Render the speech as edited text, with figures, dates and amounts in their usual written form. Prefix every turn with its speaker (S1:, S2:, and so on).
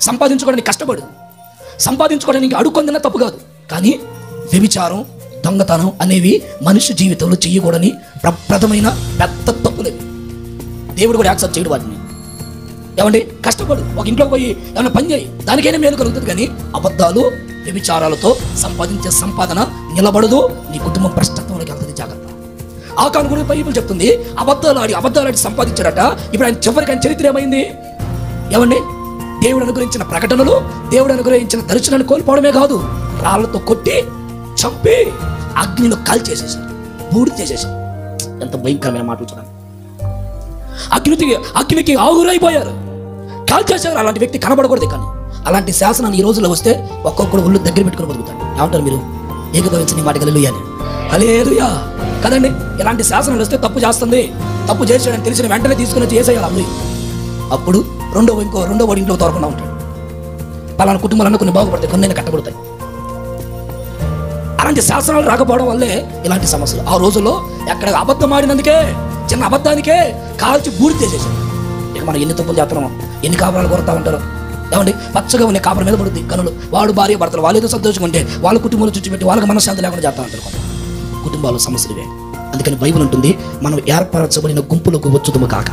S1: సంపాదించుకోవడానికి కష్టపడు, సంపాదించుకోవడానికి అడుక్కొందినా తప్పు కాదు. కానీ వ్యభిచారం, దొంగతనం అనేవి మనిషి జీవితంలో చేయకూడని ప్రప్రథమైన పెద్ద తప్పులేవి. దేవుడు కూడా యాక్సెప్ట్ చేయడు వాటిని. ఏమండి, కష్టపడు, ఒక ఇంట్లోకి పోయి ఏమైనా పని చేయి, దానికైనా మేలు కలుగుతుంది. కానీ అబద్ధాలు, వ్యభిచారాలతో సంపాదించే సంపాదన నిలబడదు, నీ కుటుంబం భ్రష్టత్వంలోకి వెళ్తుంది. జాగ్రత్త. ఆకాను గురించి బైబిల్ చెప్తుంది, అబద్ధాలాడి సంపాదించాడట. ఇప్పుడు ఆయన చివరికి ఆయన చరిత్ర ఏమైంది? ఏమండి, దేవుడు అనుగ్రహించిన ప్రకటనలు, దేవుడు అనుగ్రహించిన దర్శనాన్ని కోల్పోవడమే కాదు, రాళ్లతో కొట్టి చంపి అగ్నిలో కాల్చేసేసాడు, బూడిద చేసేసాడు. ఎంత భయంకరమైన మాటలు చూడండి. అగ్నికి ఆహురైపోయారు, కాల్చేసారు. అలాంటి వ్యక్తి కనబడకూడదు. కానీ అలాంటి శాసనాన్ని ఈ రోజుల్లో వస్తే ఒక్కొక్కడు ఒళ్ళు దగ్గర పెట్టుకుని బతుకుతాడు. ఏమంటారు మీరు? ఏకీభవించని మాట హల్లెలూయా అని. హల్లెలూయా కదండి. ఇలాంటి శాసనాలు వస్తే తప్పు చేస్తుంది, తప్పు చేసాడని తెలిసిన వెంటనే తీసుకుని వచ్చి చేసేయాలి అమ్మాయి. అప్పుడు రెండో వాడి ఇంట్లో తోరకుండా ఉంటాడు. పలానా కుటుంబాలన్నా కొన్ని బాగుపడతాయి, కొన్ని కట్టబడతాయి. అలాంటి శాసనాలు రాకపోవడం వల్లే ఇలాంటి సమస్యలు. ఆ రోజుల్లో ఎక్కడ అబద్ధం ఆడినందుకే, చిన్న అబద్ధానికే కాల్చి బూడిద చేసేసాడు. ఇక మనం ఎన్ని తప్పులు చేస్తున్నాం, ఎన్ని కాపురాలు కొడతా ఉంటారు. ఏమండి, పచ్చగా ఉన్న కాపురం మీద పడుద్ది కనులు. వాడు భార్య భర్తలు వాళ్ళు ఏదో సంతోషంగా ఉంటే వాళ్ళ కుటుంబంలో చుట్టుపెట్టి వాళ్ళకి మనశ్శాంతి లేకుండా చేస్తా ఉంటారు. కుటుంబాలు సమస్యలు ఇవే. అందుకని బైబిల్ ఉంటుంది, మనం ఏర్పరచబడిన గుంపులకు వచ్చుదుము కాక.